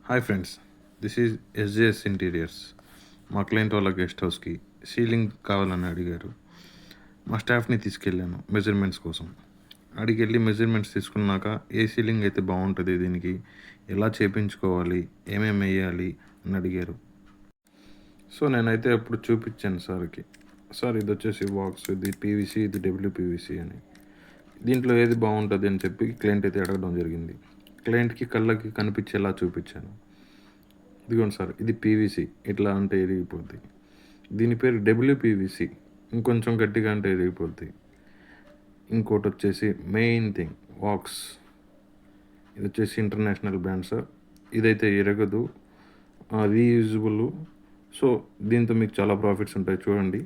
Hi friends, this is SJS interiors. మా client వాళ్ళ guest హౌస్కి సీలింగ్ కావాలని అడిగారు. మా స్టాఫ్ని తీసుకెళ్ళాను మెజర్మెంట్స్ కోసం. అడిగెళ్ళి మెజర్మెంట్స్ తీసుకున్నాక ఏ సీలింగ్ అయితే బాగుంటుంది, దీనికి ఎలా చేపించుకోవాలి, ఏమేమి వేయాలి అని అడిగారు. సో నేనైతే అప్పుడు చూపించాను సార్కి. సార్ ఇది వచ్చేసి బాక్స్, ఇది పీవీసీ, ఇది డబ్ల్యూపీవీసీ అని. దీంట్లో ఏది బాగుంటుంది అని చెప్పి క్లయింట్ అయితే అడగడం జరిగింది. క్లయింట్కి కళ్ళకి కనిపించేలా చూపించాను. ఇదిగోండి సార్, ఇది పీవీసీ, ఇట్లా అంటే ఇరిగిపోద్ది. దీని పేరు డబ్ల్యూపీవీసీ, ఇంకొంచెం గట్టిగా అంటే ఇరిగిపోద్ది. ఇంకోటి వచ్చేసి మెయిన్ థింగ్ వాక్స్, ఇది వచ్చేసి ఇంటర్నేషనల్ బ్రాండ్ సార్. ఇదైతే ఇరగదు, రీయూజబుల్. సో దీంతో మీకు చాలా ప్రాఫిట్స్ ఉంటాయి. చూడండి,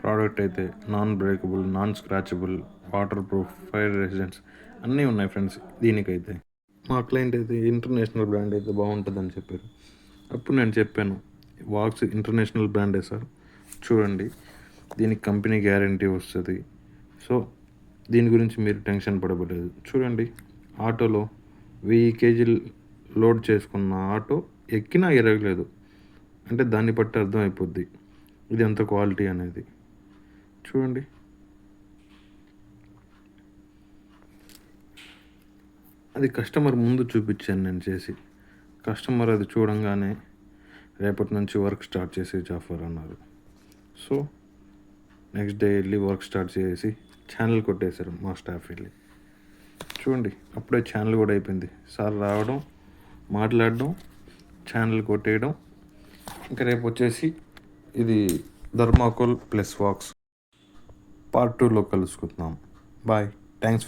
ప్రోడక్ట్ అయితే non breakable, non scratchable, waterproof, fire resistance అన్నీ ఉన్నాయి ఫ్రెండ్స్. దీనికైతే మా క్లయింట్ అయితే ఇంటర్నేషనల్ బ్రాండ్ అయితే బాగుంటుందని చెప్పారు. అప్పుడు నేను చెప్పాను, వాక్స్ ఇంటర్నేషనల్ బ్రాండే సార్, చూడండి దీనికి కంపెనీ గ్యారంటీ వస్తుంది. సో దీని గురించి మీరు టెన్షన్ పడబడలేదు. చూడండి, ఆటోలో 1000 కేజీలు లోడ్ చేసుకున్న ఆటో ఎక్కినా ఎరగలేదు అంటే దాన్ని బట్టి అర్థమైపోద్ది ఇది ఎంత క్వాలిటీ అనేది. చూడండి, అది కస్టమర్ ముందు చూపించాను నేను చేసి. కస్టమర్ అది చూడంగానే రేపటి నుంచి వర్క్ స్టార్ట్ చేసి జాఫర్ అన్నారు. సో నెక్స్ట్ డే వెళ్ళి వర్క్ స్టార్ట్ చేసి ఛానల్ కొట్టేశారు మా స్టాఫ్ వెళ్ళి. చూడండి, అప్పుడే ఛానల్ కూడా అయిపోయింది. సార్ రావడం, మాట్లాడడం, ఛానల్ కొట్టేయడం. ఇంకా రేపు వచ్చేసి ఇది థర్మాకోల్ ప్లస్ వాక్స్ పార్ట్ 2లో కలుసుకుంటున్నాం. Bye, thanks for